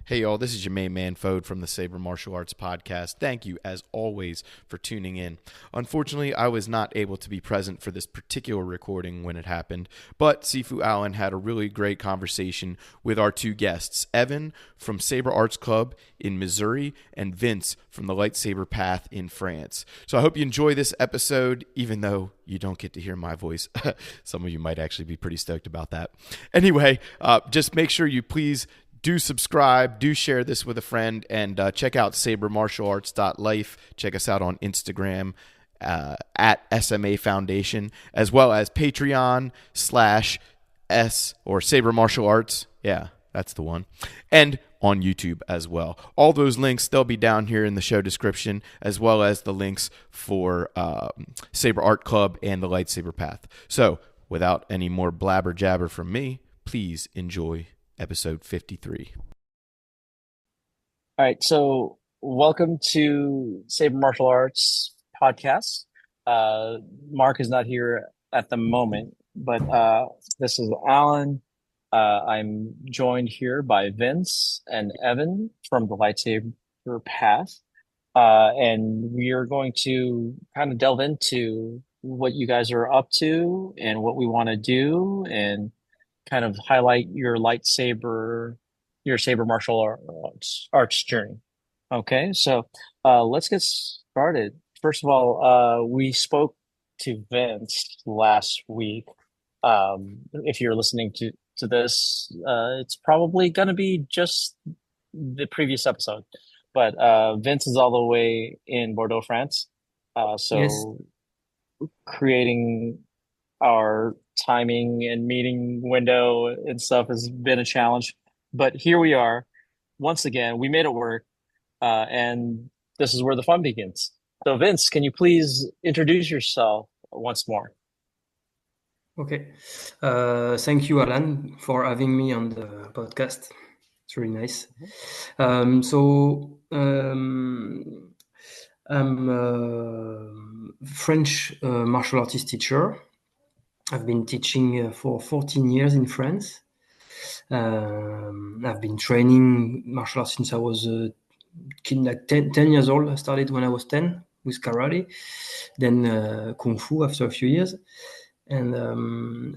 Hey y'all, this is your main man Fode from the Saber Martial Arts Podcast. Thank you, as always, for tuning in. Unfortunately, I was not able to be present for this particular recording when it happened, but Sifu Allen had a really great conversation with our two guests, Evan from Saber Arts Club in Missouri and Vince from the Lightsaber Path in France. So I hope you enjoy this episode, even though you don't get to hear my voice. Some of you might actually be pretty stoked about that. Anyway, just make sure you please do subscribe, do share this with a friend, and check out sabermartialarts.life. Check us out on Instagram at SMA Foundation, as well as Patreon/S or Saber Martial Arts. Yeah, that's the one. And on YouTube as well. All those links, they'll be down here in the show description, as well as the links for Saber Art Club and the Lightsaber Path. So, without any more blabber jabber from me, please enjoy episode 53. All right, so welcome to Saber Martial Arts Podcast. Mark is not here at the moment, but this is Alan. I'm joined here by Vince and Evan from the Lightsaber Path, and we are going to kind of delve into what you guys are up to and what we want to do, and kind of highlight your saber martial arts journey. Okay, so let's get started. First of all, we spoke to Vince last week. If you're listening to this, it's probably going to be just the previous episode. But Vince is all the way in Bordeaux, France. Yes. So creating our timing and meeting window and stuff has been a challenge. But here we are. Once again, we made it work. And this is where the fun begins. So, Vince, can you please introduce yourself once more? Okay. Thank you, Alan, for having me on the podcast. It's really nice. I'm a French martial artist teacher. I've been teaching for 14 years in France. I've been training martial arts since I was like 10 years old. I started when I was 10 with karate, then kung fu after a few years. And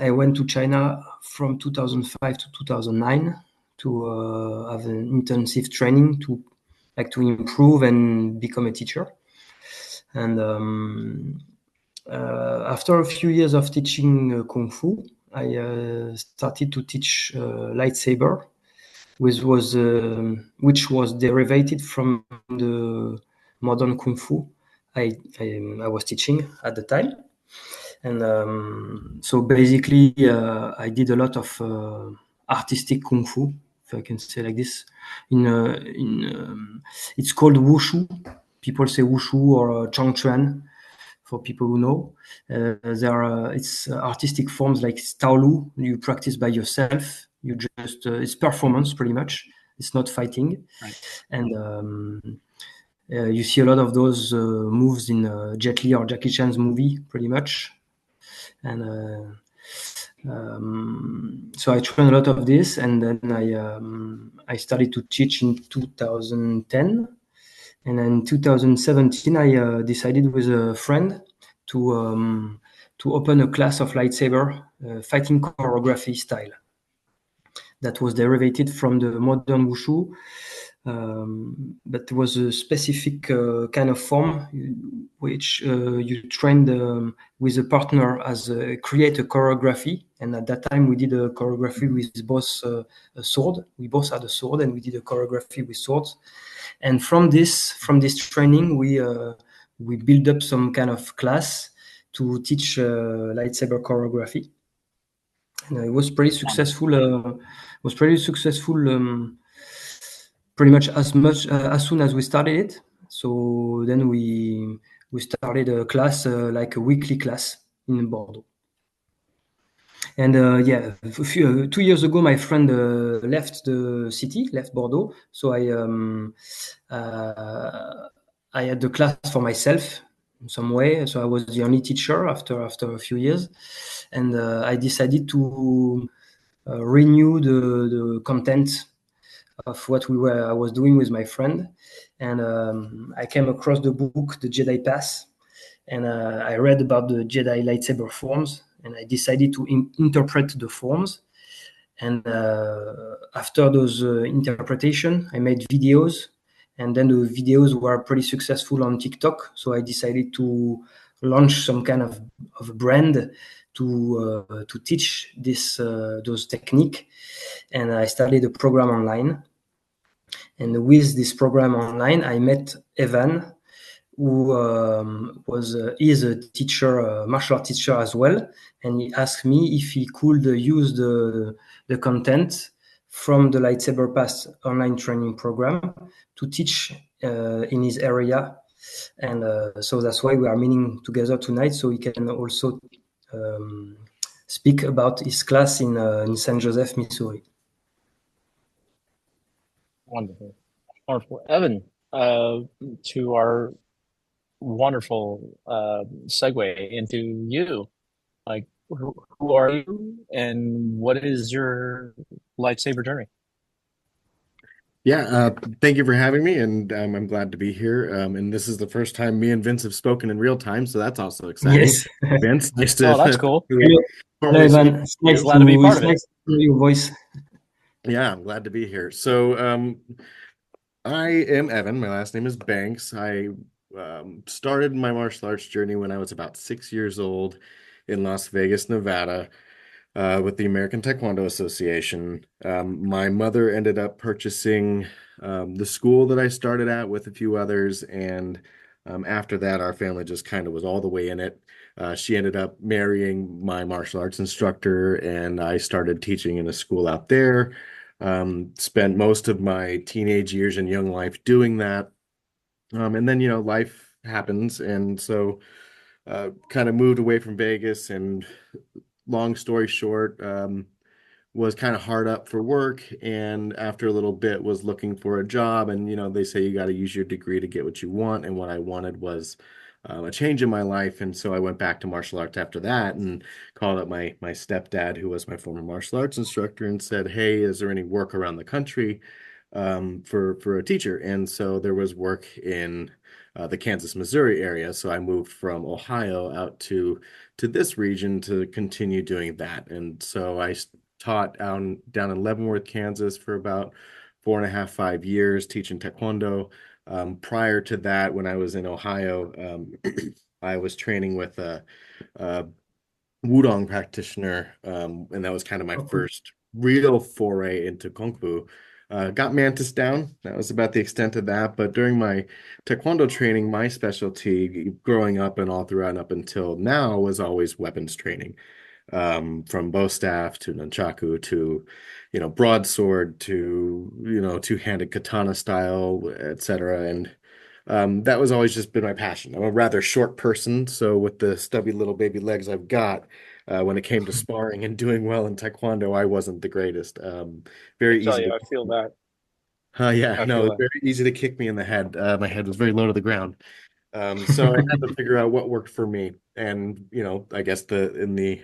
I went to China from 2005 to 2009 to have an intensive training to improve and become a teacher. And after a few years of teaching kung fu, I started to teach lightsaber, which was derivated from the modern kung fu I was teaching at the time. And so basically, I did a lot of artistic kung fu, if I can say like this. It's called wushu. People say wushu or changchuan for people who know. It's artistic forms like Taolu. You practice by yourself. You just it's performance pretty much. It's not fighting. Right. And you see a lot of those moves in Jet Li or Jackie Chan's movie, pretty much. And so I trained a lot of this, and then I started to teach in 2010, and in 2017 I decided with a friend to open a class of lightsaber fighting choreography style that was derivated from the modern wushu. But was a specific kind of form which you trained with a partner as create a choreography. And at that time we did a choreography with both a sword. We both had a sword, and we did a choreography with swords. And from this training, we build up some kind of class to teach lightsaber choreography. And it was pretty successful. Pretty much as soon as we started it. So then we started a class, like a weekly class in Bordeaux. And 2 years ago, my friend left the city, left Bordeaux. So I had the class for myself in some way. So I was the only teacher after a few years, and I decided to renew the content of what I was doing with my friend, and I came across the book The Jedi Path, and I read about the Jedi lightsaber forms, and I decided to interpret the forms. And after those interpretation, I made videos, and then the videos were pretty successful on TikTok. So I decided to launch some kind of brand to teach those technique, and I started a program online. And with this program online, I met Evan, who is a teacher, a martial art teacher as well, and he asked me if he could use the content from the Lightsaber Pass online training program to teach in his area, and so that's why we are meeting together tonight, so he can also um, speak about his class in St. Joseph, Missouri. Wonderful. Wonderful. Evan, to our wonderful segue into you. Like, who are you and what is your lightsaber journey? Yeah, thank you for having me, and I'm glad to be here. And this is the first time me and Vince have spoken in real time, so that's also exciting. Yes. Vince, nice Oh, that's to cool. Hello, formally speak. Evan. We're glad to be part It's of it. nice to hear your voice. Yeah, I'm glad to be here. So, I am Evan. My last name is Banks. I started my martial arts journey when I was about 6 years old in Las Vegas, Nevada. With the American Taekwondo Association. My mother ended up purchasing the school that I started at with a few others, and after that, our family just kind of was all the way in it. She ended up marrying my martial arts instructor, and I started teaching in a school out there. Spent most of my teenage years and young life doing that. And then, life happens, and so kind of moved away from Vegas and long story short, was kind of hard up for work, and after a little bit was looking for a job. And they say you got to use your degree to get what you want, and what I wanted was a change in my life. And so I went back to martial arts after that and called up my stepdad, who was my former martial arts instructor, and said, hey, is there any work around the country for a teacher? And so there was work in the Kansas, Missouri area. So I moved from Ohio out to this region to continue doing that. And so I taught down in Leavenworth, Kansas for about 4.5, 5 years teaching Taekwondo. Prior to that, when I was in Ohio, I was training with a Wudong practitioner, and that was kind of my first real foray into Kung Fu. Got Mantis down. That was about the extent of that. But during my Taekwondo training, my specialty growing up and all throughout and up until now was always weapons training, from bow staff to nunchaku to, broadsword to, two-handed katana style, etc. And that was always just been my passion. I'm a rather short person, so with the stubby little baby legs I've got, when it came to sparring and doing well in Taekwondo, I wasn't the greatest. I Very tell easy you, to. I feel that. Yeah, I no, feel it's that. very easy to kick me in the head. My head was very low to the ground. So I had to figure out what worked for me. And, I guess in the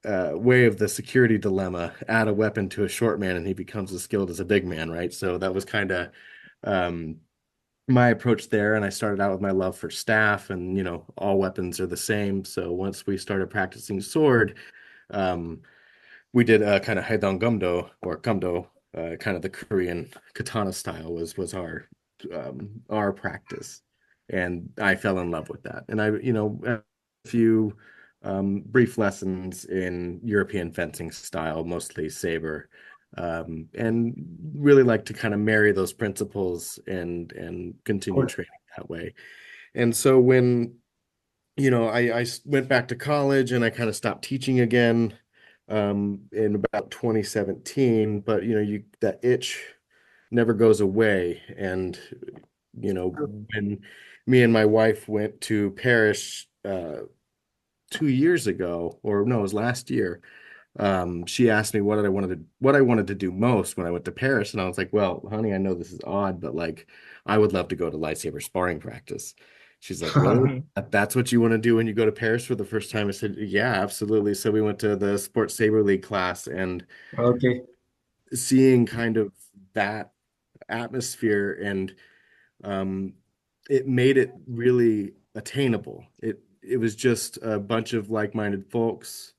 way of the security dilemma, add a weapon to a short man and he becomes as skilled as a big man, right? So that was kind of um, my approach there. And I started out with my love for staff, and all weapons are the same. So once we started practicing sword, um, we did kind of Haedong Gumdo or Gumdo, kind of the Korean katana style was our practice, and I fell in love with that. And I a few brief lessons in European fencing style, mostly Saber, and really like to kind of marry those principles and continue Cool. training that way. And so when I went back to college and I kind of stopped teaching again in about 2017. But that itch never goes away. And when me and my wife went to Paris 2 years ago, or no, it was last year. She asked me what I wanted to do most when I went to Paris, and I was like, "Well, honey, I know this is odd, but like, I would love to go to lightsaber sparring practice." She's like, "Really? That's what you want to do when you go to Paris for the first time?" I said, "Yeah, absolutely." So we went to the Sports Saber League class, and Okay. seeing kind of that atmosphere, and um, it made it really attainable. It was just a bunch of like-minded folks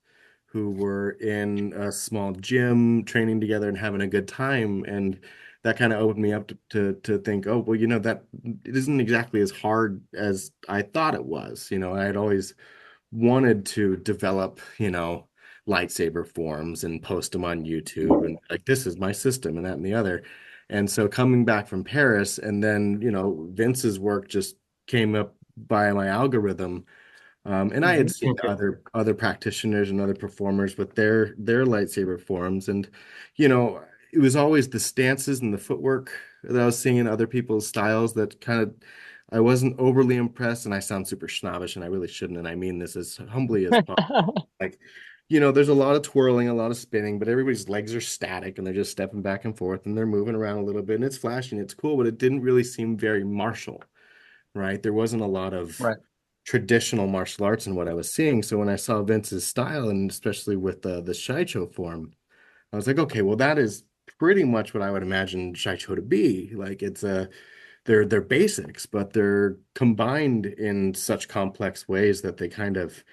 who were in a small gym training together and having a good time. And that kind of opened me up to think, oh, well, that it isn't exactly as hard as I thought it was. I had always wanted to develop, lightsaber forms and post them on YouTube and like, this is my system and that and the other. And so coming back from Paris, and then, Vince's work just came up by my algorithm. And I had seen Okay. other practitioners and other performers with their lightsaber forms, and you know, it was always the stances and the footwork that I was seeing in other people's styles that kind of I wasn't overly impressed. And I sound super snobbish, and I really shouldn't, and I mean this as humbly as possible. Like, there's a lot of twirling, a lot of spinning, but everybody's legs are static and they're just stepping back and forth and they're moving around a little bit, and it's flashing, it's cool, but it didn't really seem very martial, right? There wasn't a lot of Right. traditional martial arts in what I was seeing. So when I saw Vince's style, and especially with the Shicho form, I was like, okay, well, that is pretty much what I would imagine Shicho to be. Like, they're basics, but they're combined in such complex ways that they kind of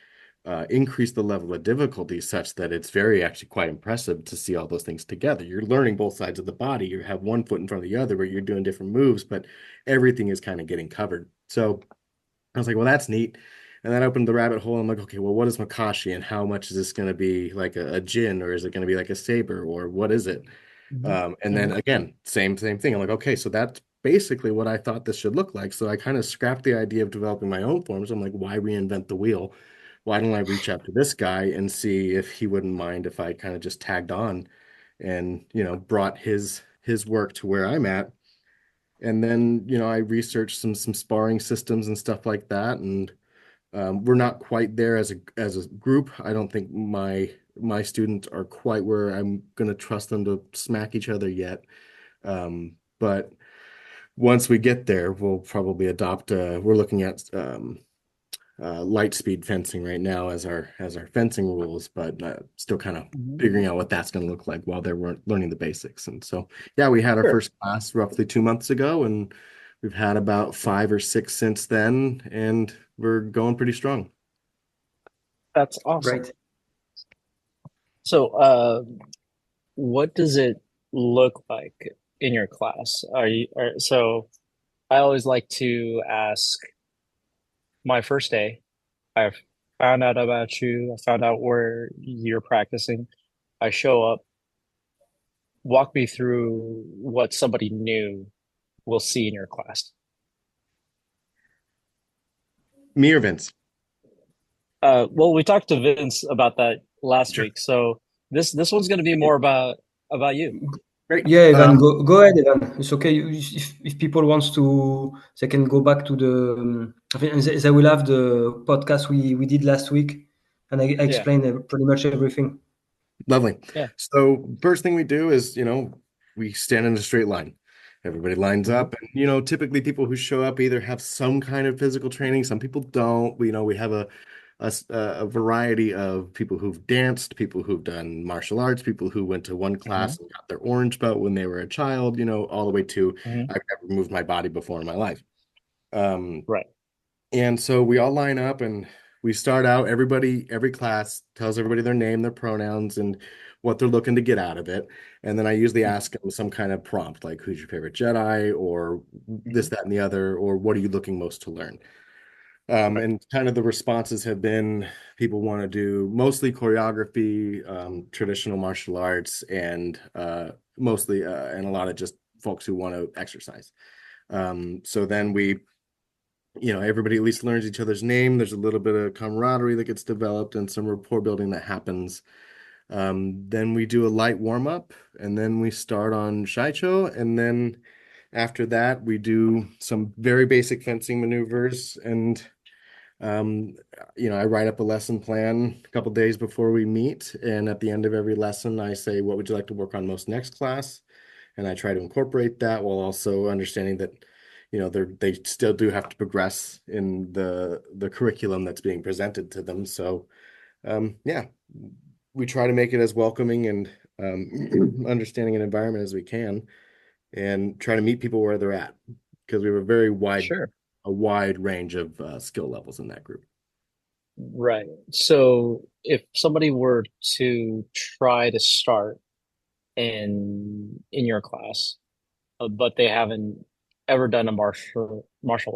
increase the level of difficulty such that it's very actually quite impressive to see all those things together. You're learning both sides of the body. You have one foot in front of the other where you're doing different moves, but everything is kind of getting covered. So I was like, well, that's neat. And then I opened the rabbit hole. I'm like, okay, well, what is Makashi, and how much is this going to be like a Jin, or is it going to be like a Saber, or what is it? Hmm. And then Hmm. again, same thing. I'm like, okay, so that's basically what I thought this should look like. So I kind of scrapped the idea of developing my own forms. I'm like, why reinvent the wheel? Why don't I reach out to this guy and see if he wouldn't mind if I kind of just tagged on and, brought his work to where I'm at. And then, I researched some sparring systems and stuff like that. And we're not quite there as a group. I don't think my students are quite where I'm going to trust them to smack each other yet. But once we get there, we'll probably adopt. We're looking at light speed fencing right now as our fencing rules, but still kind of Hmm. figuring out what that's going to look like while they're learning the basics. And so, yeah, we had our Sure. first class roughly 2 months ago, and we've had about 5 or 6 since then, and we're going pretty strong. That's awesome. Right. So, what does it look like in your class? So I always like to ask my first day. I found out about you. I found out where you're practicing. I show up. Walk me through what somebody new will see in your class. Me or Vince? Well, we talked to Vince about that last Sure. week, so this one's going to be more about you. Great. Yeah, Evan, go ahead, Evan. It's okay. If people wants to, they can go back to the. I think they will have the podcast we did last week, and I Yeah, explained pretty much everything. Lovely. yeah. So first thing we do is, we stand in a straight line. Everybody lines Mhm. up, and typically people who show up either have some kind of physical training, some people don't. We have a variety of people who've danced, people who've done martial arts, people who went to one Hmm. class and got their orange belt when they were a child, all the way to Hmm. I've never moved my body before in my life. Um, Right. and so we all line up and we start out, every class tells everybody their name, their pronouns, and what they're looking to get out of it. And then I usually ask them some kind of prompt, like who's your favorite Jedi, or this, Hmm. that, and the other, or what are you looking most to learn? Right. And kind of the responses have been people want to do mostly choreography, traditional martial arts, and mostly, and a lot of just folks who want to exercise. So then everybody at least learns each other's name. There's a little bit of camaraderie that gets developed and some rapport building that happens. Then we do a light warm up, and then we start on Shaicho, and then after that we do some very basic fencing maneuvers, and um, I write up a lesson plan a couple days before we meet, and at the end of every lesson, I say, "What would you like to work on most next class?" And I try to incorporate that while also understanding that, they still do have to progress in the curriculum that's being presented to them. So, yeah, we try to make it as welcoming and understanding an environment as we can. and try to meet people where they're at because we have Sure. a wide range of skill levels in that group. Right. So if somebody were to try to start in your class, but they haven't ever done a martial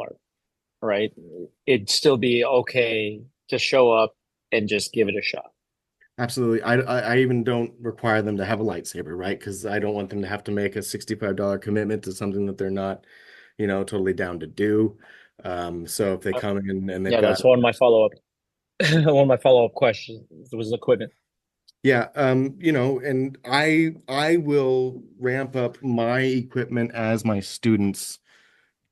art, right? It'd still be okay to show up and just give it a shot. Absolutely. I even don't require them to have a lightsaber, right? Because I don't want them to have to make a $65 commitment to something that they're not, totally down to do. So if they Uh, come in and they've yeah, got, that's one of my follow-up one of my follow-up questions was equipment. yeah, and I will ramp up my equipment as my students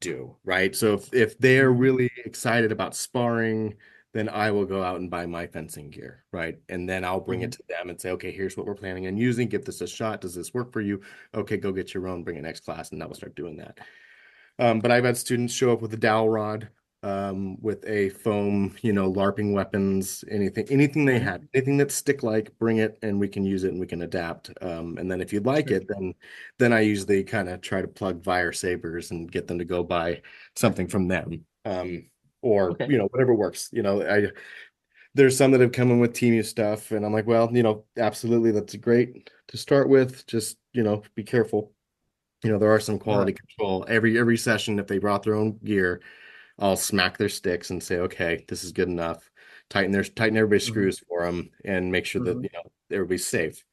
do, right? So if they're Mhm. really excited about sparring, then I will go out and buy my fencing gear, right? And then I'll bring it Mhm. to them and say, okay, here's what we're planning on using. Give this a shot. Does this work for you? Okay, go get your own, bring it next class, and I will start doing that. But I've had students show up with a dowel rod, with a foam, LARPing weapons, anything they Mhm. have, anything that's stick-like, bring it and we can use it and we can adapt. And then if you'd like Sure. it, then I usually kind of try to plug Vire Sabers and get them to go buy something from them. Or, Okay. whatever works. There's some that have come in with Temu stuff, and I'm like, well, absolutely, that's great to start with. Just, be careful. There are some Right. quality control. Every session, if they brought their own gear, I'll smack their sticks and say, okay, this is good enough. Tighten everybody's Mhm. screws for them and make sure that, Mhm. everybody's safe.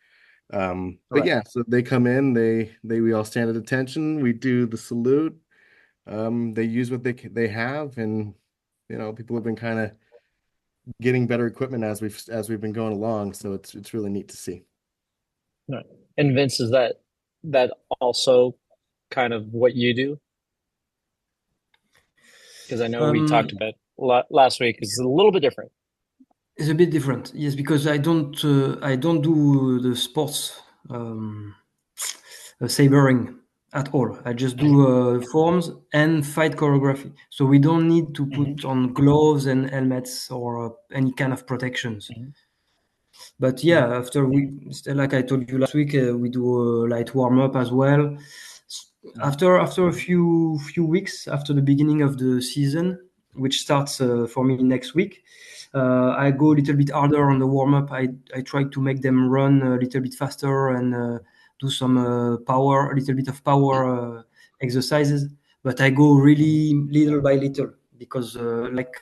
But Right. yeah, so they come in, we all stand at attention, we do the salute. They use what they have, and people have been kind of getting better equipment as we've been going along, so it's really neat to see. Right. And Vince, is that also kind of what you do? Because I know we Um, talked about last week. It's a little bit different. it's a bit different, yes, because I don't do the sports um, sabering at all. I just do forms and fight choreography. So we don't need to Hmm. put on gloves and helmets or any kind of protections. Hmm. But Hmm. yeah, after like I told you last week, we do a light warm up as well. Hmm. After a few weeks after the beginning of the season, which starts for me next week, I go a little bit harder on the warm up. I try to make them run a little bit faster and do some power, a little bit of power exercises. But I go Hmm. really little by little because, like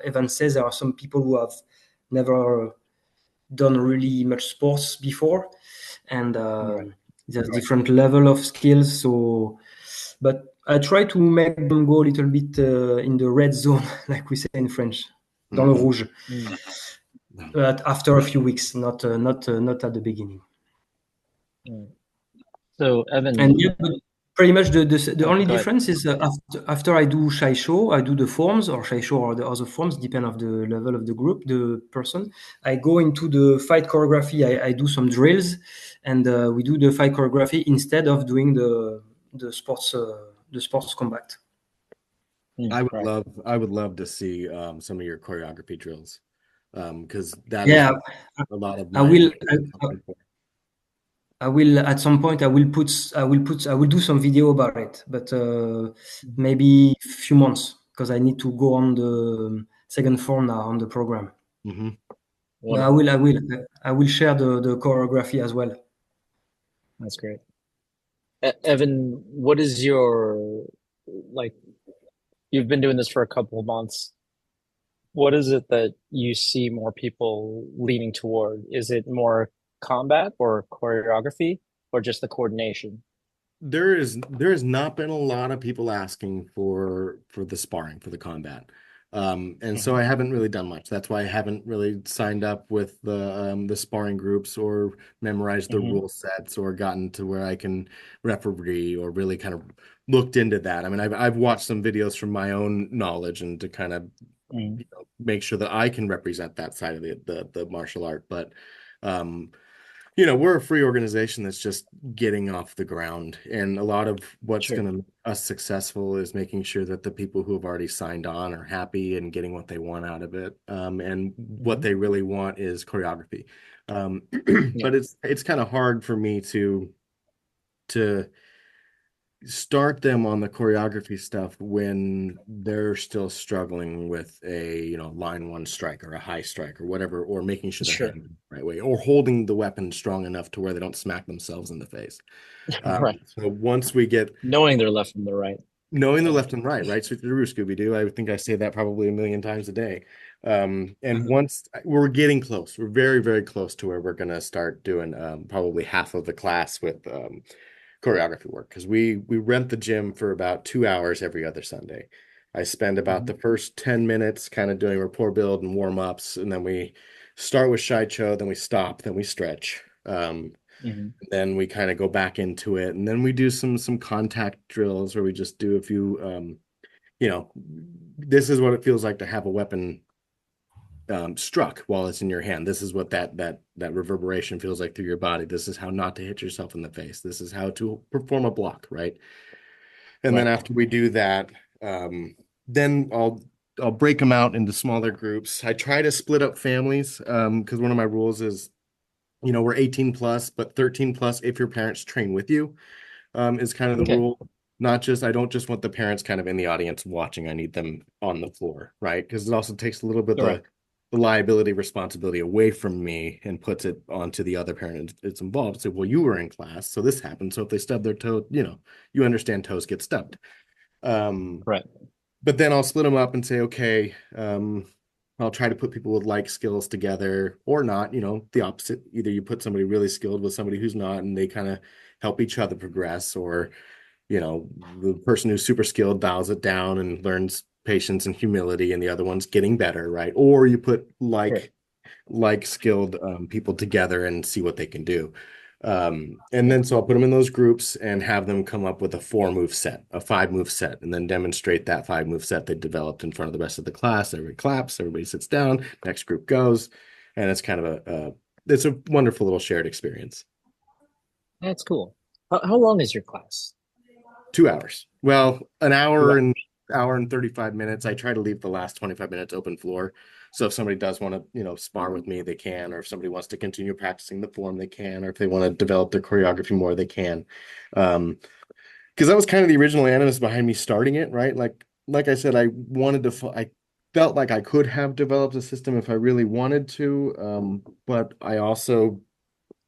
Evan says, there are some people who have never done really much sports before, and Right. there's different level of skills. So, but I try to make them go a little bit in the red zone, like we say in French, dans le Hmm. rouge. Mm. But after a few weeks, not at the beginning. Mm. So And Evan, yeah, but pretty much the oh, only go ahead. difference is after I do Shai Show, I do the forms or Shai Show or the other forms, depend of the level of the group, the person. I go into the fight choreography. I do some drills, and we do the fight choreography instead of doing the sports combat. Mm. Right. I would love to see some of your choreography drills, because that is Yeah, a lot of I my will. what I'm looking for. I will at some point. I will do some video about it, but Mhm. maybe a few months because I need to go on the second form now on the program. Hmm. But Wonderful. I will share the choreography as well. That's great. Evan, what is your like? You've been doing this for a couple of months. What is it that you see more people leaning toward? Is it more combat or choreography or just the coordination? There has not been a lot of people asking for the sparring for the combat. And so Hmm. I haven't really done much. That's why I haven't really signed up with the sparring groups or memorized the Hmm. rule sets or gotten to where I can referee or really kind of looked into that. I mean, I've watched some videos from my own knowledge and to kind of Hmm. make sure that I can represent that side of the martial art. But um, we're a free organization that's just getting off the ground. And a lot of what's Sure. going to make us successful is making sure that the people who have already signed on are happy and getting what they want out of it. And what Hmm. they really want is choreography. Um, Yeah. but it's kind of hard for me to start them on the choreography stuff when they're still struggling with a, line one strike or a high strike or whatever, or making sure they're Sure. hitting the right way or holding the weapon strong enough to where they don't smack themselves in the face. Right. So once we get Knowing their left from the right. knowing the Yeah. left and right, right? Switcheroo, Scooby Doo. I think I say that probably a million times a day. And Mhm. once we're getting close, we're very, very close to where we're going to start doing probably half of the class with choreography work because we rent the gym for about 2 hours every other Sunday. I spend about Mhm. the first 10 minutes kind of doing rapport build and warm ups, and then we start with Shai Cho, then we stop, then we stretch. Mhm. Then we kind of go back into it, and then we do some contact drills where we just do a few you know this is what it feels like to have a weapon struck while it's in your hand. This is what that reverberation feels like through your body. This is how not to hit yourself in the face. This is how to perform a block, right? And then Right. after we do that, then I'll break them out into smaller groups. I try to split up families because one of my rules is, we're 18 plus, but 13 plus if your parents train with you, is kind of the Okay. rule. Not just, I don't just want the parents kind of in the audience watching. I need them on the floor, right? Because it also takes a little bit Correct. the liability responsibility away from me and puts it onto the other parent it's involved. So, well, you were in class, so this happened. So if they stub their toe, you understand toes get stubbed. Um, Right. but then I'll split them up and say, okay, I'll try to put people with like skills together or not, the opposite. Either you put somebody really skilled with somebody who's not, and they kind of help each other progress, or, the person who's super skilled dials it down and learns patience and humility, and the other one's getting better, right? Or you put Sure. like skilled people together and see what they can do. And then so I'll put them in those groups and have them come up with a 4-move set, a 5-move set, and then demonstrate that 5-move set they developed in front of the rest of the class. Everybody claps, everybody sits down, next group goes, and it's kind of it's a wonderful little shared experience. That's cool. How long is your class? 2 hours. Well, an Two hour and hours. hour and 35 minutes. I try to leave the last 25 minutes open floor. So if somebody does want to, spar with me, they can, or if somebody wants to continue practicing the form, they can, or if they want to develop their choreography more, they can. Because that was kind of the original animus behind me starting it, right? Like I said, I felt like I could have developed a system if I really wanted to, but I also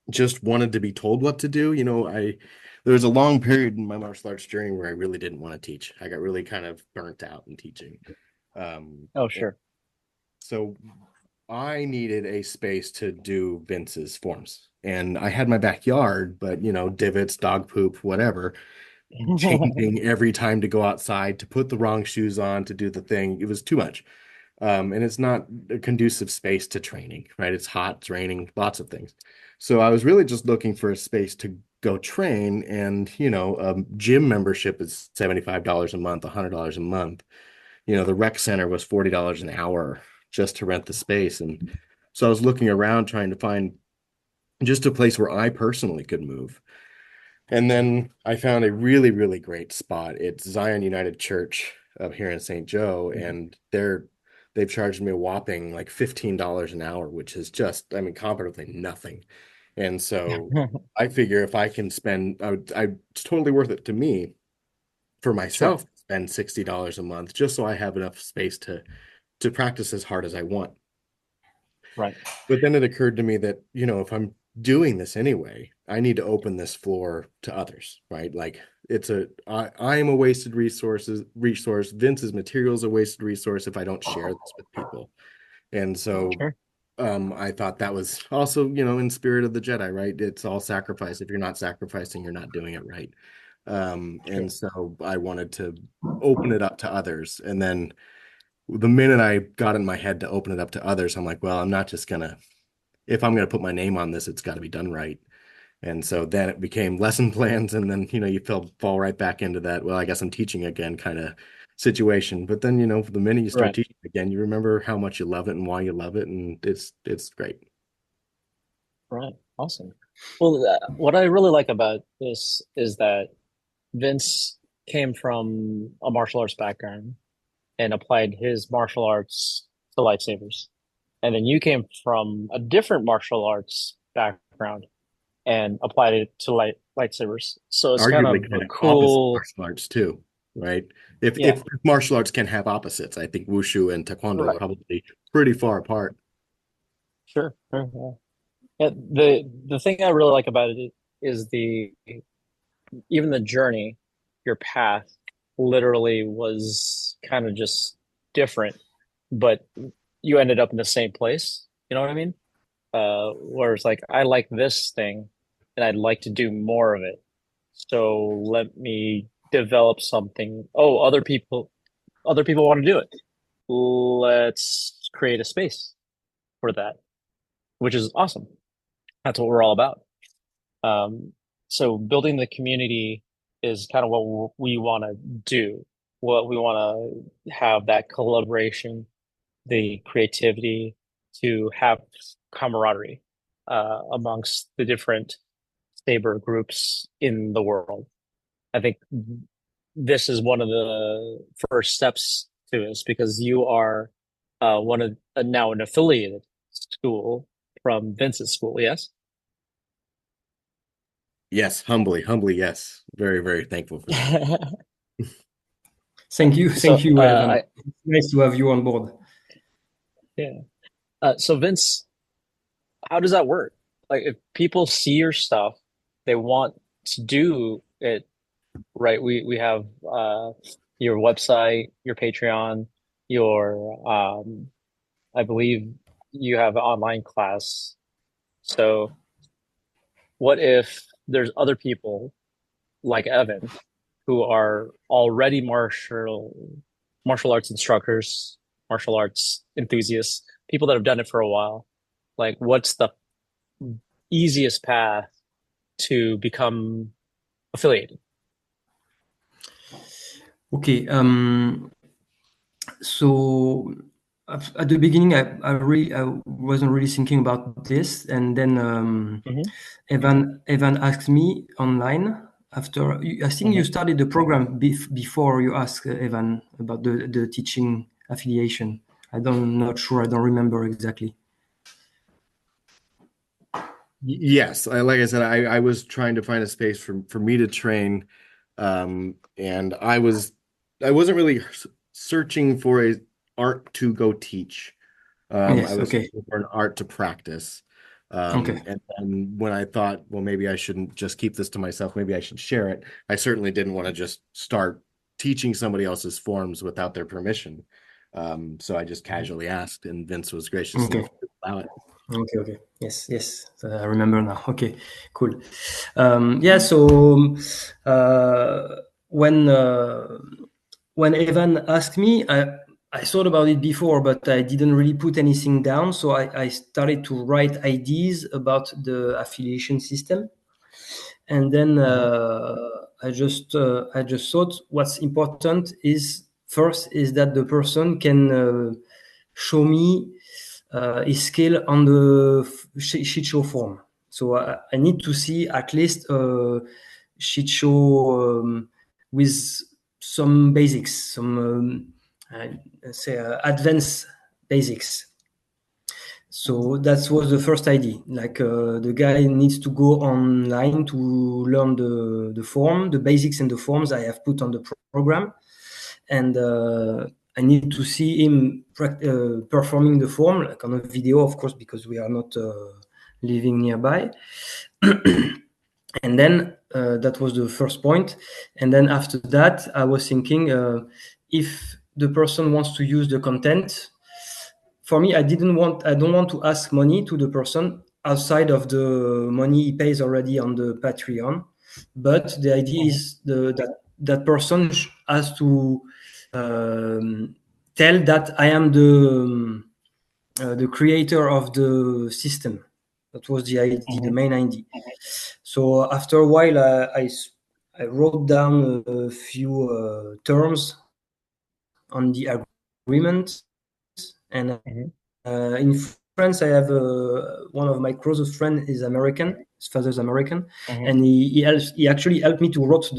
just wanted to be told what to do. There was a long period in my martial arts journey where I really didn't want to teach. I got really kind of burnt out in teaching. Oh, And sure. so I needed a space to do Vince's forms. And I had my backyard, but divots, dog poop, whatever, changing every time to go outside, to put the wrong shoes on, to do the thing. It was too much. And it's not a conducive space to training, right? It's hot, it's raining, lots of things. So I was really just looking for a space to go train. And, gym membership is $75 a month, $100 a month. The rec center was $40 an hour just to rent the space. And so I was looking around trying to find just a place where I personally could move. And then I found a really, really great spot. It's Zion United Church up here in St. Joe, and they've charged me a whopping like $15 an hour, which is just, I mean, comparatively nothing. And so I figure if I can spend, it's totally worth it to me for Sure. myself to spend $60 a month just so I have enough space to practice as hard as I want. Right. But then it occurred to me that, if I'm doing this anyway, I need to open this floor to others, right? Like I am a wasted resource. Vince's material is a wasted resource if I don't share this with people. And so Sure. I thought that was also, in spirit of the Jedi, right? It's all sacrifice. If you're not sacrificing, you're not doing it right. Sure. And so I wanted to open it up to others. And then the minute I got in my head to open it up to others, I'm like, well, I'm not just gonna, if I'm gonna put my name on this, it's got to be done right. And so then it became lesson plans, and then you fall right back into that. Well, I guess I'm teaching again, kind of situation. But then the minute you start Right. teaching again, you remember how much you love it and why you love it, and it's great. Right. Awesome. Well, what I really like about this is that Vince came from a martial arts background and applied his martial arts to lightsabers. And then you came from a different martial arts background and applied it to lightsabers. So it's kind Arguably of a kind of opposite cool, martial arts too, right? If yeah, martial arts can have opposites, I think wushu and taekwondo are right, probably pretty far apart. sure, sure, yeah. Yeah, the thing I really like about it is the even the journey, your path literally was kind of just different, but you ended up in the same place. You know what I mean? Where it's like, I like this thing and I'd like to do more of it. So let me develop something. Oh, other people want to do it. Let's create a space for that, which is awesome. That's what we're all about. Um, so building the community is kind of what we want to do. What we want to have that collaboration, the creativity to have camaraderie amongst the different Saber groups in the world. I think this is one of the first steps to this because you are one of now an affiliated school from Vince's school, yes? Yes, humbly, yes. Very, very thankful for that. Thank So you, Evan. It's nice to have you on board. yeah. So Vince, how does that work? Like if people see your stuff, they want to do it, right? We have your website, your Patreon, your I believe you have an online class. So what if there's other people like Evan who are already martial arts instructors, martial arts enthusiasts, people that have done it for a while? Like what's the easiest path to become affiliated? Okay. So at the beginning, I wasn't really thinking about this, and then Hmm. Evan asked me online after. I think you Hmm. started the program before you asked Evan about the teaching affiliation. Not sure. I don't remember exactly. Yes, like I said, I was trying to find a space for me to train, and I wasn't really searching for a art to go teach. I Yes. was Okay. searching for an art to practice. Okay. And then when I thought, well, maybe I shouldn't just keep this to myself, maybe I should share it. I certainly didn't want to just start teaching somebody else's forms without their permission. So I just casually asked, and Vince was gracious Okay. enough to allow it. Okay. Okay. Yes. I remember now. Okay. Cool. Yeah. So uh, when uh, when Evan asked me, I thought about it before, but I didn't really put anything down. So I started to write ideas about the affiliation system, and then Hmm. I just thought what's important is first is that the person can show me his skill on the sheet show form. So I need to see at least a sheet show with some basics, some say advanced basics. So that was the first idea. Like the guy needs to go online to learn the form, the basics and the forms I have put on the program, and I need to see him performing the form, like on a video, of course, because we are not living nearby. And then that was the first point. And then after that, I was thinking if the person wants to use the content, for me, I don't want to ask money to the person outside of the money he pays already on the Patreon. But the idea Hmm. is that person has to tell that I am the creator of the system. That was the idea, the Hmm. main idea. So after a while, I wrote down a few terms on the agreement, and Hmm. in France, I have one of my closest friends is American. His father's American, Hmm. and he actually helped me to write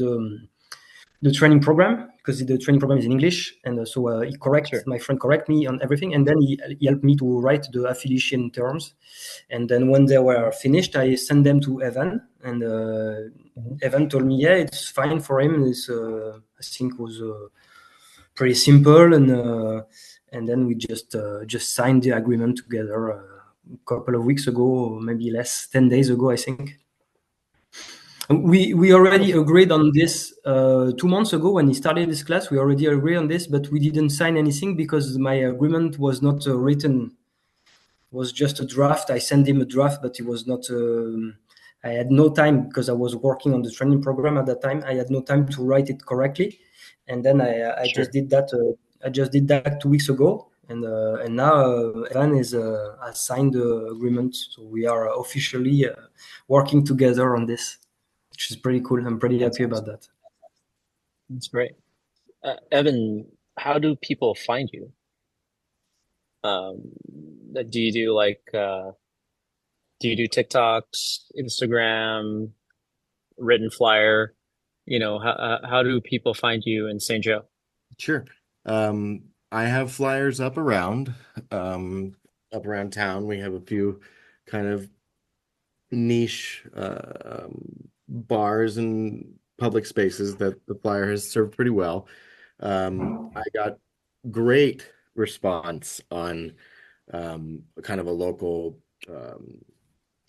the training program, because the training program is in English, and so Sure. my friend correct me on everything, and then he helped me to write the affiliation terms, and then when they were finished, I sent them to Evan, and Evan told me, yeah, it's fine for him. It's I think was pretty simple, and then we just signed the agreement together a couple of weeks ago, maybe less, 10 days ago, I think. We already agreed on this 2 months ago when he started this class. We already agreed on this, but we didn't sign anything because my agreement was not written. It was just a draft. I sent him a draft, but it was not. I had no time because I was working on the training program at that time. I had no time to write it correctly, and then I Sure. just did that. I just did that 2 weeks ago, and now Evan has signed the agreement, so we are officially working together on this, which is pretty cool. I'm pretty happy about that. That's great. Evan, how do people find you? Do you do TikToks, Instagram, written flyer? How do people find you in St. Joe? Sure. I have flyers up around town. We have a few kind of niche bars and public spaces that the flyer has served pretty well. I got great response on kind of a local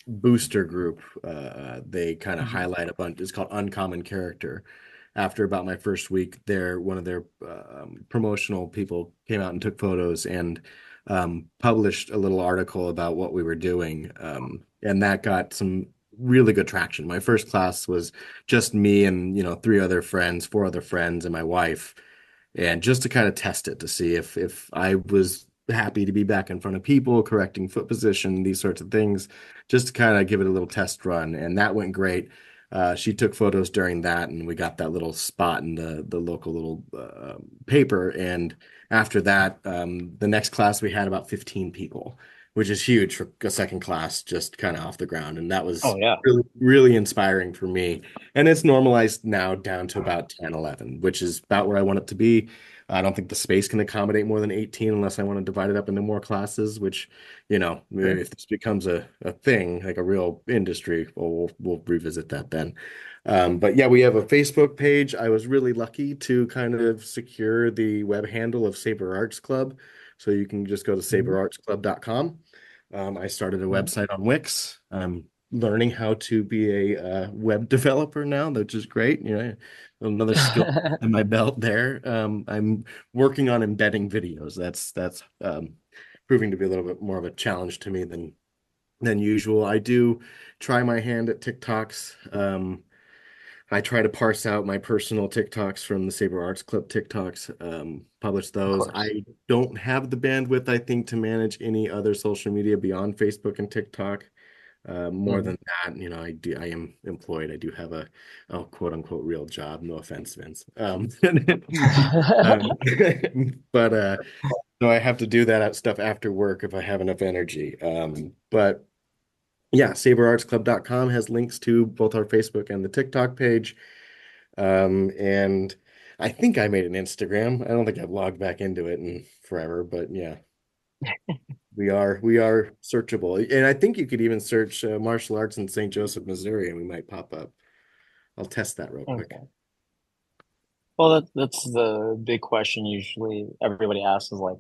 booster group. They kind of highlight a bunch. It's called Uncommon Character. After about my first week there, one of their promotional people came out and took photos and published a little article about what we were doing. And that got some really good traction. My first class was just me and, 4 other friends and my wife. And just to kind of test it to see if I was happy to be back in front of people, correcting foot position, these sorts of things, just to kind of give it a little test run. And that went great. She took photos during that, and we got that little spot in the local little paper. And after that, the next class we had about 15 people, which is huge for a second class, just kind of off the ground. And that was really, really inspiring for me. And it's normalized now down to about 10, 11, which is about where I want it to be. I don't think the space can accommodate more than 18 unless I want to divide it up into more classes, which, maybe if this becomes a thing, like a real industry, we'll revisit that then. But yeah, we have a Facebook page. I was really lucky to kind of secure the web handle of Saber Arts Club. So you can just go to saberartsclub.com. I started a website on Wix. I'm learning how to be a web developer now, which is great. Another skill in my belt there. I'm working on embedding videos. That's proving to be a little bit more of a challenge to me than usual. I do try my hand at TikToks. I try to parse out my personal TikToks from the Saber Arts Club TikToks, publish those. I don't have the bandwidth, I think, to manage any other social media beyond Facebook and TikTok. More than that, I am employed. I do have a quote unquote real job. No offense, Vince. But no, I have to do that stuff after work if I have enough energy. But yeah, saberartsclub.com has links to both our Facebook and the TikTok page. And I think I made an Instagram. I don't think I've logged back into it in forever, but yeah. We are searchable. And I think you could even search martial arts in St. Joseph, Missouri, and we might pop up. I'll test that real quick. Well, that's the big question usually everybody asks is like,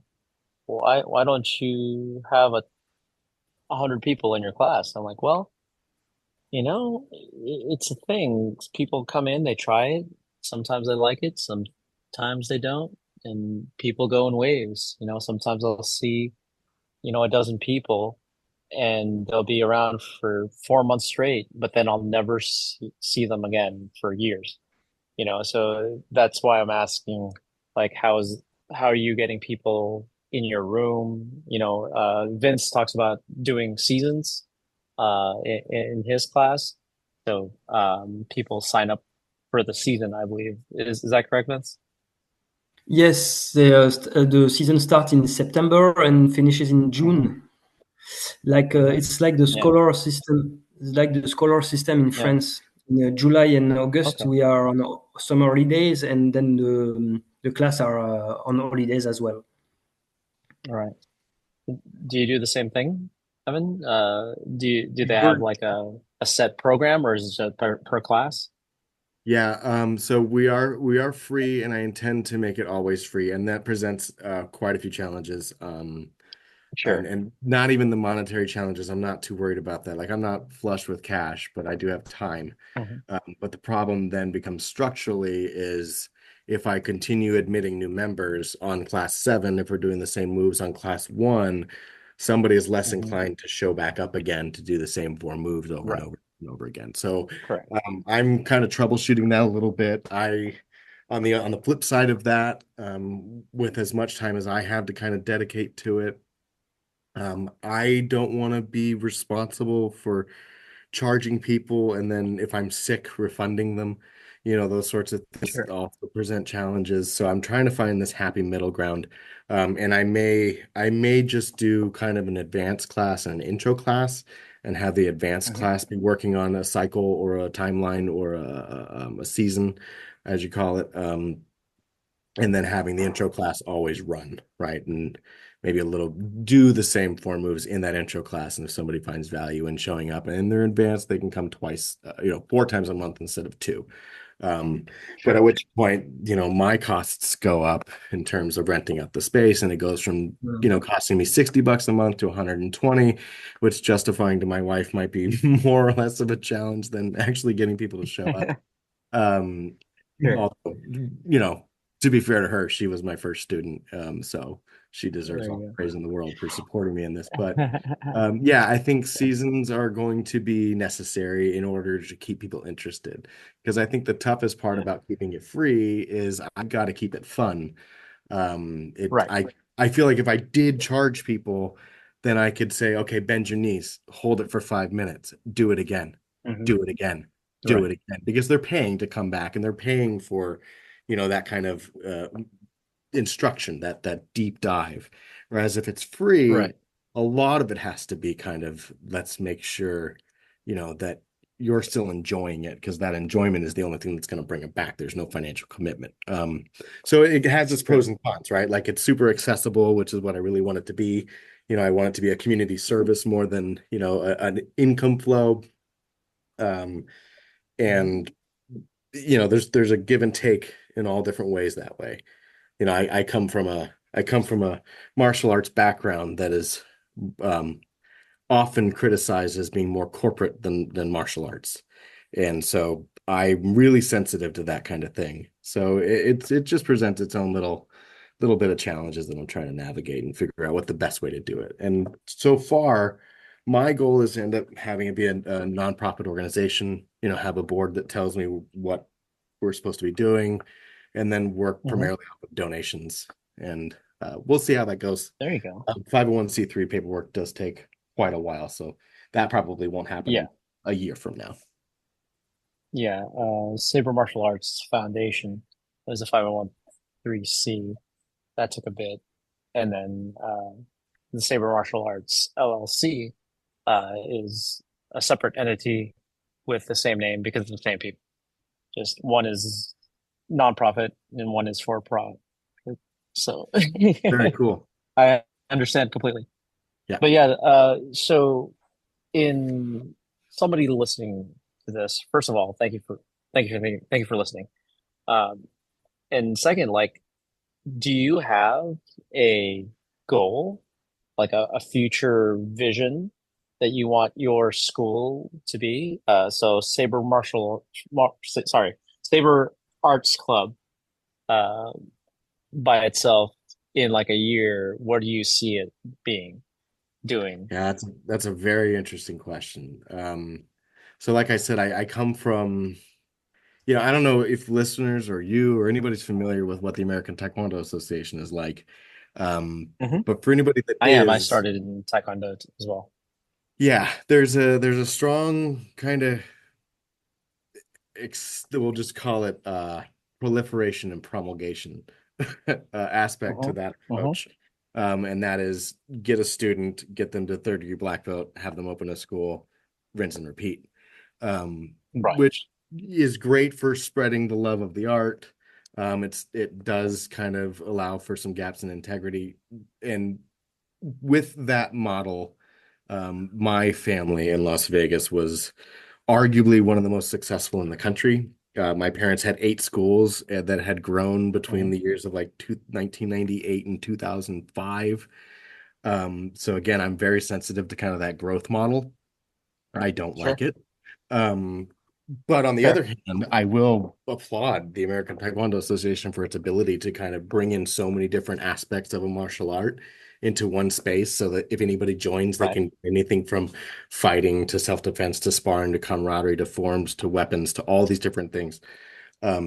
why don't you have 100 people in your class? I'm like, well, it's a thing. People come in, they try it. Sometimes they like it, sometimes they don't. And people go in waves. Sometimes I'll see, a dozen people and they'll be around for 4 months straight, but then I'll never see them again for years. So that's why I'm asking, like, how are you getting people in your room? Vince talks about doing seasons in his class. So people sign up for the season, I believe. Is that correct, Vince? Yes, the season starts in September and finishes in June. It's like the scholar system. It's like the scholar system in France. in July and August, Okay. we are on summer holidays, and then the class are on holidays as well. All right. Do you do the same thing, Evan? Do they have We're- like a set program, or is it per class? Yeah, so we are free, and I intend to make it always free, and that presents quite a few challenges. And Sure. not even the monetary challenges. I'm not too worried about that. Like I'm not flush with cash, but I do have time. Hmm. But the problem then becomes structurally is if I continue admitting new members on class 7, if we're doing the same moves on class 1, somebody is less Hmm. inclined to show back up again to do the same 4 moves over and Right. over and over again. So Correct. I'm kind of troubleshooting that a little bit. On the flip side of that, with as much time as I have to kind of dedicate to it, I don't want to be responsible for charging people and then if I'm sick, refunding them. Those sorts of things Sure. also present challenges. So I'm trying to find this happy middle ground. And I may just do kind of an advanced class and an intro class and have the advanced Hmm. class be working on a cycle or a timeline or a season, as you call it. And then having the intro class always run, right? And maybe a little do the same 4 moves in that intro class. And if somebody finds value in showing up and they're advanced, they can come twice, 4 times a month instead of 2. But at Sure. which point, my costs go up in terms of renting out the space, and it goes from, costing me $60 a month to 120, which justifying to my wife might be more or less of a challenge than actually getting people to show up. Um, Sure. Although, you know, to be fair to her, she was my first student, so she deserves There all the you praise in the world for supporting me in this. But go. yeah, I think seasons are going to be necessary in order to keep people interested. Because I think the toughest part about keeping it free is I've got to keep it fun. It Right. I feel like if I did charge people, then I could say, okay, bend your knees, hold it for 5 minutes, do it again, Hmm. do it again, do Right. it again, because they're paying to come back and they're paying for, that kind of instruction, that deep dive. Whereas if it's free, Right. a lot of it has to be kind of let's make sure, that you're still enjoying it because that enjoyment is the only thing that's going to bring it back. There's no financial commitment. So it has its pros Sure. and cons, right? Like it's super accessible, which is what I really want it to be. I want it to be a community service more than, an income flow. Um, and there's a give and take in all different ways that way. I come from a martial arts background that is um, often criticized as being more corporate than martial arts, and so I'm really sensitive to that kind of thing. So it just presents its own little bit of challenges that I'm trying to navigate and figure out what the best way to do it. And so far, my goal is to end up having it be a nonprofit organization. Have a board that tells me what we're supposed to be doing, and then work Hmm. primarily off of donations. And we'll see how that goes. There you go. 501(c)(3) paperwork does take quite a while, so that probably won't Yeah. happen a year from now. Yeah. Saber Martial Arts Foundation is a 501(c)(3). That took a bit. And then the Saber Martial Arts LLC is a separate entity with the same name because of the same people. Just one is nonprofit and one is for profit. So Very cool. I understand completely. Yeah. But yeah, so in somebody listening to this, first of all, thank you for listening. Um, and second, like, do you have a goal, like a future vision that you want your school to be? So Saber Arts Club, uh, by itself in like a year, what do you see it being, doing? Yeah, that's a very interesting question. So like I said, I come from, I don't know if listeners or you or anybody's familiar with what the American Taekwondo Association is like. Hmm. But for anybody that I am. I is, started in Taekwondo as well. yeah, there's a strong kind of we'll just call it proliferation and promulgation aspect to Hmm. that Hmm. approach. And that is get a student, get them to third degree black belt, have them open a school, rinse and repeat. Right. Which is great for spreading the love of the art. It does kind of allow for some gaps in integrity. And with that model, my family in Las Vegas was arguably one of the most successful in the country. My parents had 8 schools that had grown between Mhm. the years of like 1998 and 2005. So again, I'm very sensitive to kind of that growth model. I don't Sure. like it. Um, but on the other Fair. hand, I will applaud the American Taekwondo Association for its ability to kind of bring in so many different aspects of a martial art into one space so that if anybody joins, they Right. can do anything from fighting to self-defense to sparring to camaraderie to forms to weapons to all these different things.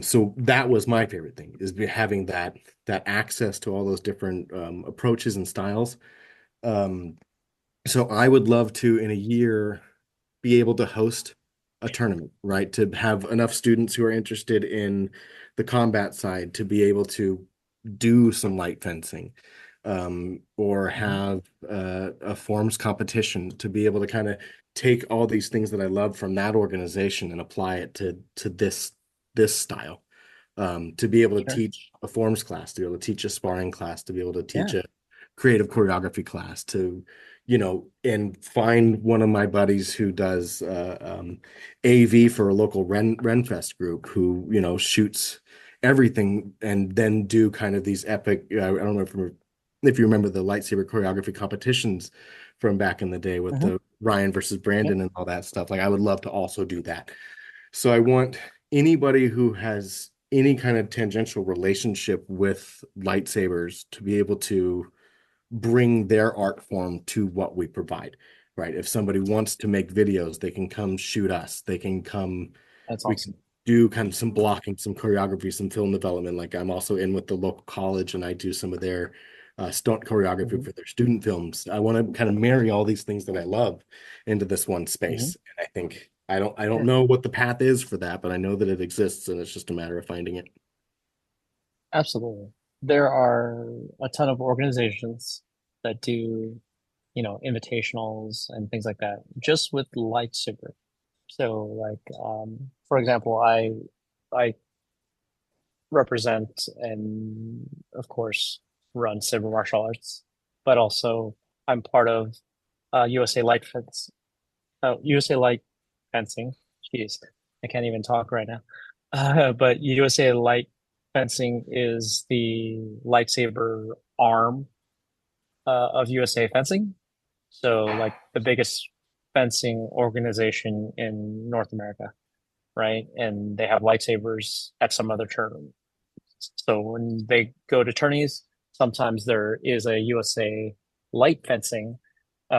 So that was my favorite thing is having that access to all those different approaches and styles. Um, so I would love to, in a year, be able to host a tournament, right? To have enough students who are interested in the combat side to be able to do some light fencing, or Mhm. have a forms competition to be able to kind of take all these things that I love from that organization and apply it to this style. To be able to Sure. teach a forms class, to be able to teach a sparring class, to be able to teach Yeah. a creative choreography class, to and find one of my buddies who does AV for a local Renfest group who shoots everything and then do kind of these epic. I don't know if you remember the lightsaber choreography competitions from back in the day with Mhm. the Ryan versus Yep. Brandon and all that stuff. Like I would love to also do that. So I want anybody who has any kind of tangential relationship with lightsabers to be able to bring their art form to what we provide, right? If somebody wants to make videos, they can come shoot us. They can come, That's we can awesome. do kind of some blocking, some choreography, some film development. Like I'm also in with the local college and I do some of their stunt choreography Mhm. for their student films. I want to kind of marry all these things that I love into this one Mhm. space. And I think I don't Sure. know what the path is for that, but I know that it exists and it's just a matter of finding it. Absolutely. There are a ton of organizations that do, invitationals and things like that, just with lightsaber. So, like, for example, I represent and, of course, run Saber Martial Arts, but also I'm part of USA Light Fence, USA Light Fencing. Jeez, I can't even talk right now. But USA Light Fencing is the lightsaber arm of USA Fencing. So, like the biggest fencing organization in North America, right? And they have lightsabers at some other tournament. So when they go to tourneys, sometimes there is a USA light fencing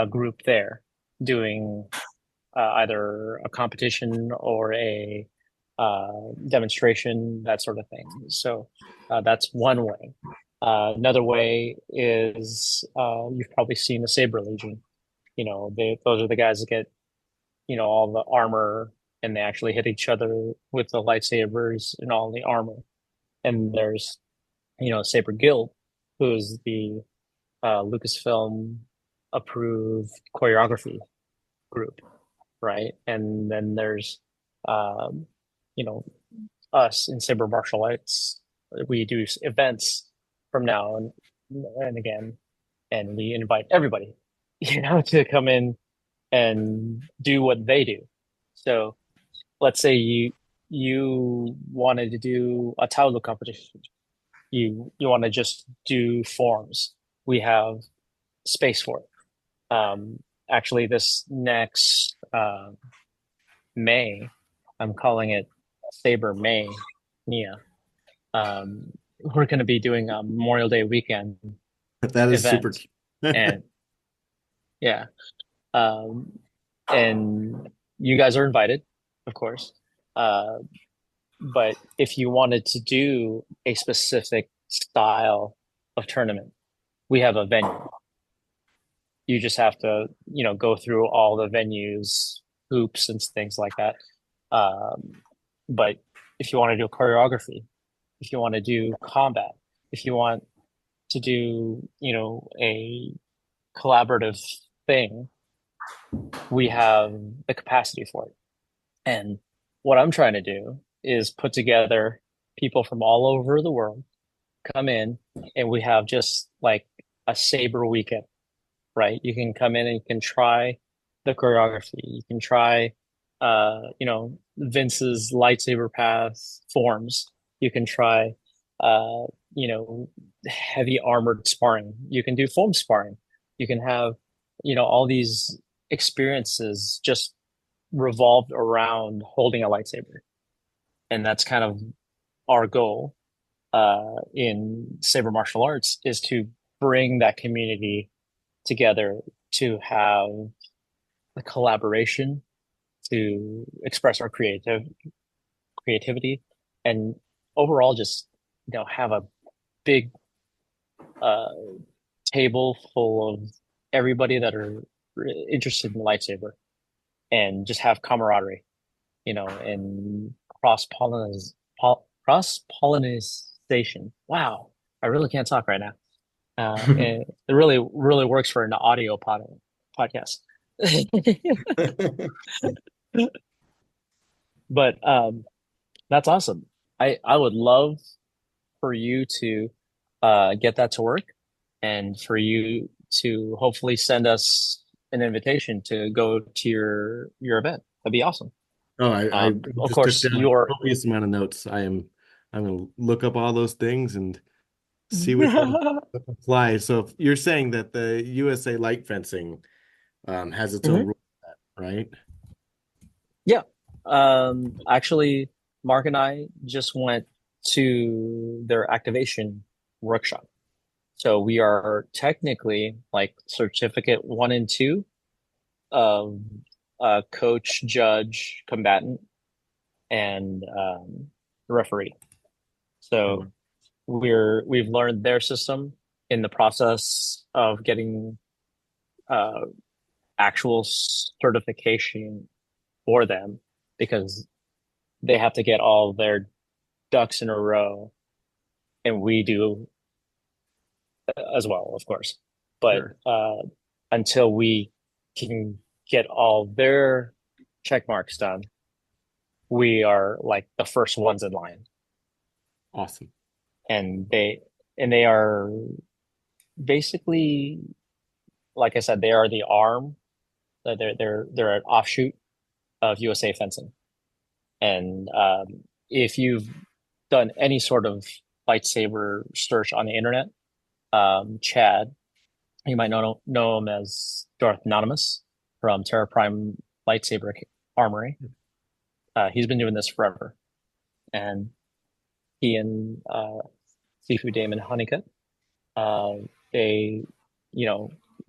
group there doing either a competition or a demonstration, that sort of thing. So that's one way. Another way is you've probably seen the Saber Legion. Those are the guys that get all the armor and they actually hit each other with the lightsabers and all the armor. And there's Saber Guild, who's the Lucasfilm approved choreography group, right? And then there's, um, you know, us in Saber Martial Arts. We do events from now and again, and we invite everybody, to come in and do what they do. So let's say you wanted to do a Taolu competition. You want to just do forms. We have space for it. Actually, this next May, I'm calling it Saber May, Nia. We're going to be doing a Memorial Day weekend That is super event, cute. and yeah, um, and you guys are invited, of course. Uh, but if you wanted to do a specific style of tournament, we have a venue. You just have to, go through all the venues, hoops, and things like that. But if you want to do choreography, if you want to do combat, if you want to do, a collaborative thing, we have the capacity for it. And what I'm trying to do is put together people from all over the world come in, and we have just like a Saber weekend, right? You can come in and you can try the choreography. You can try, Vince's lightsaber path forms. You can try, uh, heavy armored sparring. You can do foam sparring. You can have, all these experiences just revolved around holding a lightsaber. And that's kind of our goal in saber martial arts, is to bring that community together, to have the collaboration, to express our creativity, and overall just have a big uh, table full of everybody that are interested in lightsaber, and just have camaraderie, and cross pollination. Wow, I really can't talk right now. And it really, really works for an audio podcast. But that's awesome. I would love for you to get that to work, and for you to hopefully send us an invitation to go to your event. That'd be awesome. Oh, I Of just took course, down a copious amount of notes. I'm gonna look up all those things and see which one applies. So if you're saying that the USA light fencing has its own Mhm. rule set, right? Yeah. Actually, Mark and I just went to their activation workshop. So we are technically like certificate 1 and 2 of coach, judge, combatant, and referee. So we've learned their system in the process of getting uh, actual certification for them, because they have to get all their ducks in a row, and we do as well, of course. But Sure. until we can get all their check marks done, we are like the first ones in line. Awesome. And they are basically, like I said, they are the arm. They're an offshoot of USA Fencing. And if you've done any sort of lightsaber search on the internet, Chad, you might know him as Darth Anonymous from Terra Prime Lightsaber Armory. He's been doing this forever, and he and Sifu Damon Honeycutt, they,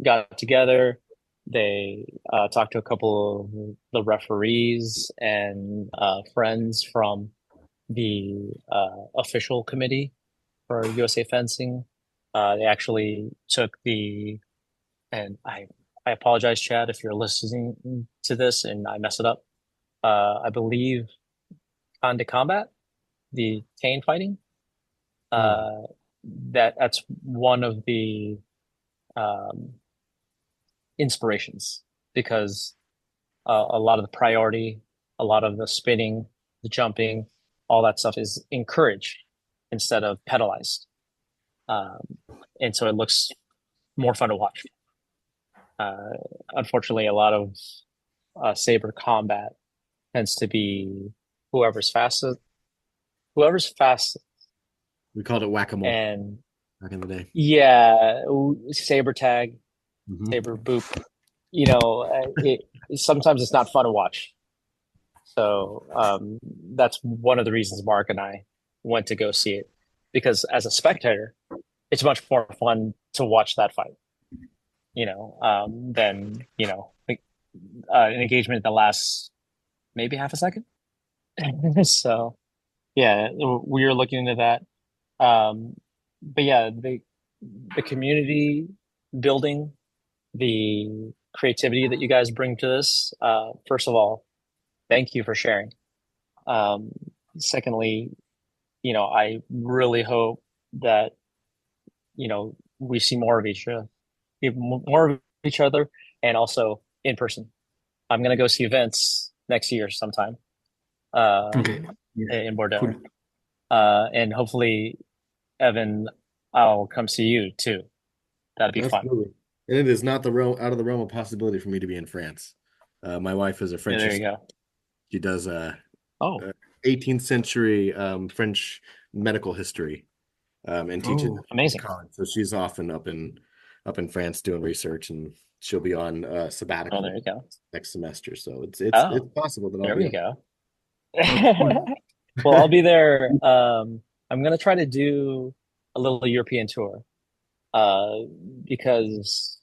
got together. They talked to a couple of the referees and friends from the official committee for USA Fencing. They actually took and I apologize, Chad, if you're listening to this and I mess it up. I believe on to combat, the Tane fighting. Uh, that's one of the um, inspirations, because a lot of the priority, a lot of the spinning, the jumping, all that stuff is encouraged instead of penalized. Um, and so it looks more fun to watch. Uh, Unfortunately, a lot of saber combat tends to be whoever's fastest, whoever's fast, We called it whack-a-mole and back in the day. yeah, saber tag, Mhm. saber boop. Sometimes it's not fun to watch. So that's one of the reasons Mark and I went to go see it, because as a spectator, it's much more fun to watch that fight, than like, an engagement that lasts maybe half a second. So yeah, we were looking into that. But yeah, the community building, the creativity that you guys bring to this. First of all, thank you for sharing. Um, Secondly, I really hope that we see more of each other, and also in person. I'm gonna go see events next year sometime, Okay. Yeah. in Bordeaux. Cool. And hopefully, Evan, I'll come see you too. That'd be fun. Absolutely. And it is not out of the realm of possibility for me to be in France. My wife is a Yeah, French. there you go. She does Oh, 18th century French medical history and teaches Oh, at amazing. college. So she's often up in France doing research, and she'll be on Oh, sabbatical there you go. next semester. So it's Oh, possible that I'll there be we up. go. oh, cool. Well, I'll be there. I'm gonna try to do a little European tour, uh, because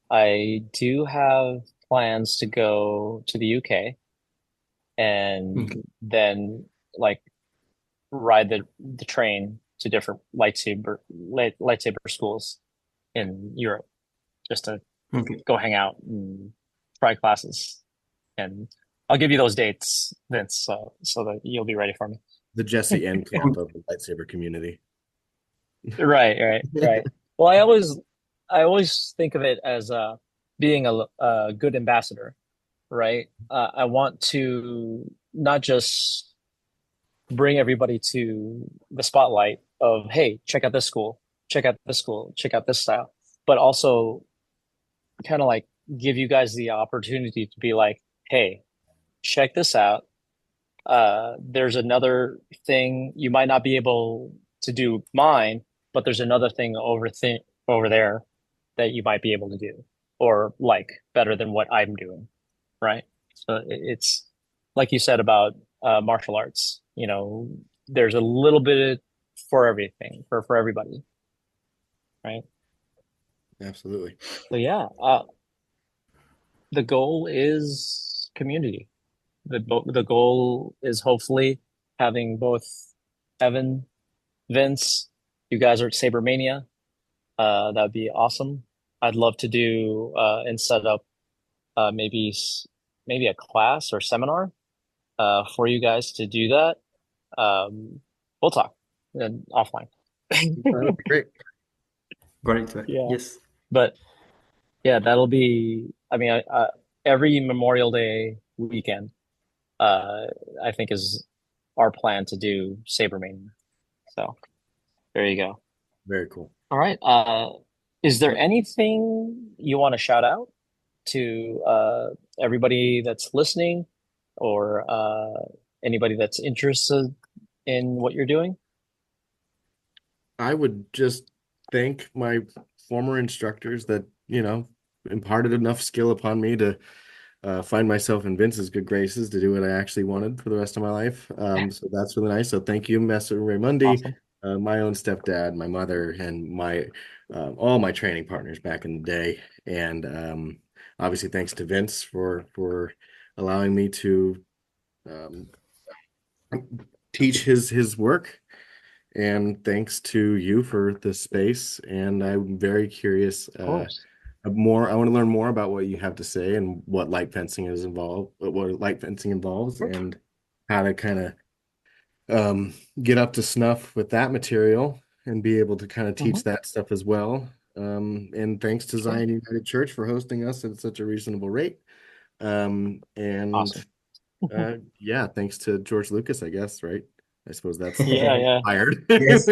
I do have plans to go to the UK and Okay. then like ride the train to different lightsaber schools in Europe just to Okay. go hang out and try classes. And I'll give you those dates, Vince, so that you'll be ready for me. The Jesse N Cool. camp of the lightsaber community. Right. Well, I always think of it as being a good ambassador, right? I want to not just bring everybody to the spotlight of, hey, check out this school, check out this school, check out this style, but also kind of like give you guys the opportunity to be like, hey, check this out. There's another thing you might not be able to do mine, but there's another thing over there that you might be able to do or like better than what I'm doing, right? So it's like you said about martial arts, there's a little bit for everything for everybody, right? Absolutely. So yeah, the goal is community. The goal is hopefully having both Evan, Vince, you guys are at Saber Mania. That'd be awesome. I'd love to do and set up maybe a class or seminar for you guys to do that. We'll talk offline. That would be great. Great. Yeah, Yes. but yeah, that'll be. I mean, every Memorial Day weekend, uh, I think is our plan to do Saber Mania. So there you go. Very cool. All right. Is there anything you want to shout out to everybody that's listening or anybody that's interested in what you're doing? I would just thank my former instructors that, imparted enough skill upon me to find myself in Vince's good graces to do what I actually wanted for the rest of my life. So that's really nice. So thank you, Master Raymundi, Awesome. my own stepdad, my mother, and my all my training partners back in the day. And obviously thanks to Vince for allowing me to um, teach his work. And thanks to you for the space. And I'm very curious. Of course. I want to learn more about what you have to say and what light fencing involves, and how to kind of get up to snuff with that material and be able to kind of teach that stuff as well. And thanks to Zion United Church for hosting us at such a reasonable rate. And Awesome. yeah, thanks to George Lucas, I guess, right? I suppose that's Yeah. hired. Yes.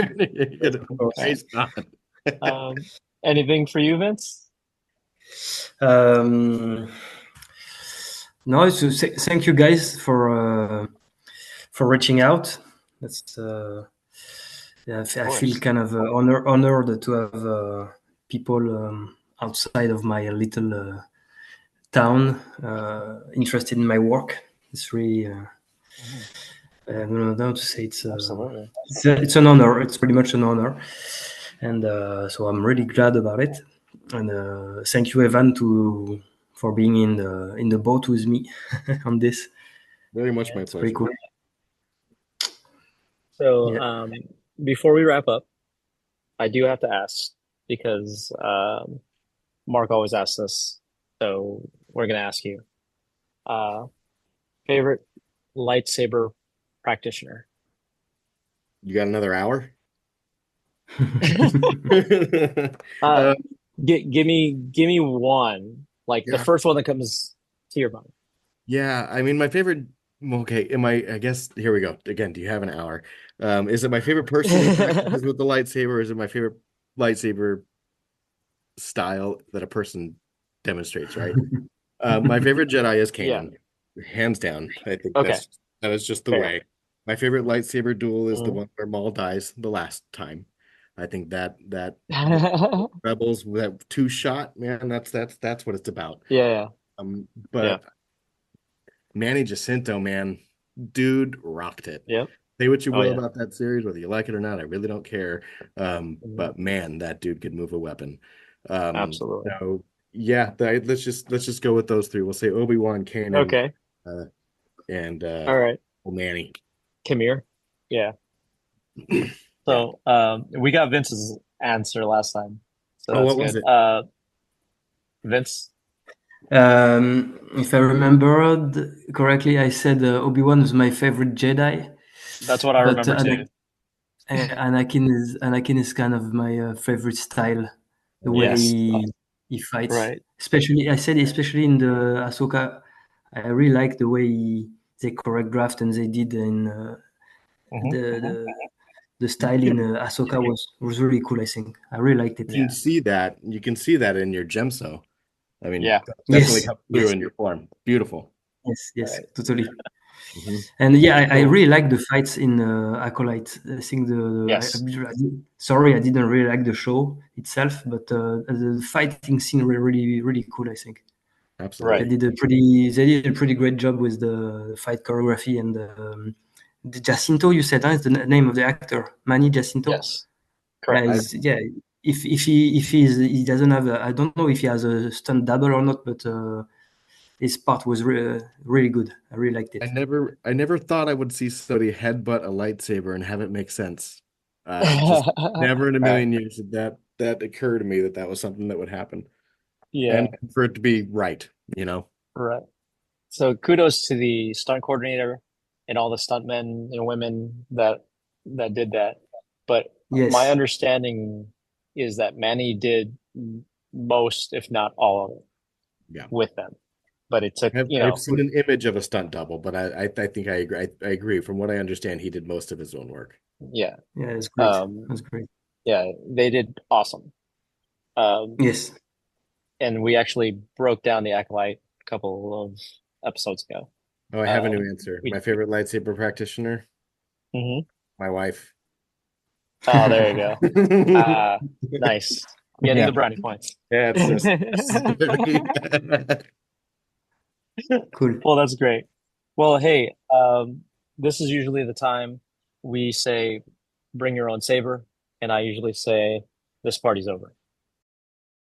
Praise God. Anything for you, Vince? No, so thank you guys for reaching out. That's yeah, I feel kind of honored to have people outside of my little town interested in my work. It's really I don't know how to say Absolutely. it's an honor. It's pretty much an honor, and so I'm really glad about it. And thank you, Evan, for being in the boat with me on this. Very much my It's pretty pleasure. cool. So Yeah. before we wrap up, I do have to ask because Mark always asks this, so we're gonna ask you. Favorite lightsaber practitioner? You got another hour? Give me one, like the Yeah. first one that comes to your mind. Yeah, I mean, my favorite Okay, I guess here we go. Again, do you have an hour? Is it my favorite person who practices with the lightsaber, or is it my favorite lightsaber style that a person demonstrates, right? My favorite Jedi is Yeah. Kanan, hands down. I think Okay. that is just the Fair. way. My favorite lightsaber duel is the Mhm. one where Maul dies the last time. I think that Rebels that two shot, man, that's what it's about. Yeah. Yeah. But Manny Jacinto, man, dude rocked it. Yep. Say what you Oh will yeah. about that series, whether you like it or not, I really don't care. Mhm. But man, that dude could move a weapon. Um, Absolutely. so yeah, let's just go with those three. We'll say Obi-Wan, Kanan, Okay. uh, and All right. Manny. Come here. Yeah. Yeah. So we got Vince's answer last time. So Oh, that's what was good. it? Vince. If I remembered correctly, I said Obi-Wan was my favorite Jedi, That's what I but remember too. Anakin is kind of my favorite style, the way Yes. he fights. Right. Especially in the Ahsoka, I really like the way they choreographed and they did in Hmm. the style in Ahsoka was really cool. I think I really liked it. Yeah. You can see that in your gemso. I mean, Yeah. definitely Yes, comes through yes, in your form. Beautiful. yes, Right. totally. Mhm. And yeah, I Cool. really like the fights in Acolyte. I think Yes. sorry, I didn't really like the show itself, but the fighting scene really cool. I think Right. Absolutely. they did a pretty great job with the fight choreography and the Jacinto. You said is the name of the actor, Manny Jacinto. Yes. Yeah, Correct. yeah. If he doesn't have I don't know if he has a stunt double or not, but his part was really good. I really liked it. I never thought I would see somebody headbutt a lightsaber and have it make sense. Just never in a Right. million years did that occur to me that was something that would happen, and Yeah. for it to be right, you know. Right. So kudos to the stunt coordinator and all the stuntmen and women that did that. But my Yes. understanding is that Manny did most, if not all of it, Yeah, with them. But it took, I've seen an image of a stunt double, but I think I agree. I agree. From what I understand, he did most of his own work. yeah. Yeah, it's great. Um, That's great. yeah, they did awesome. Yes. And we actually broke down the Acolyte a couple of episodes ago. Oh, I have a new answer. We My favorite lightsaber practitioner, Mhm. my wife. Oh, there you go. Nice. Getting Yeah, the brownie points. yeah, it's just. Cool. Well, that's great. Well, hey, this is usually the time we say bring your own saber, and I usually say this party's over.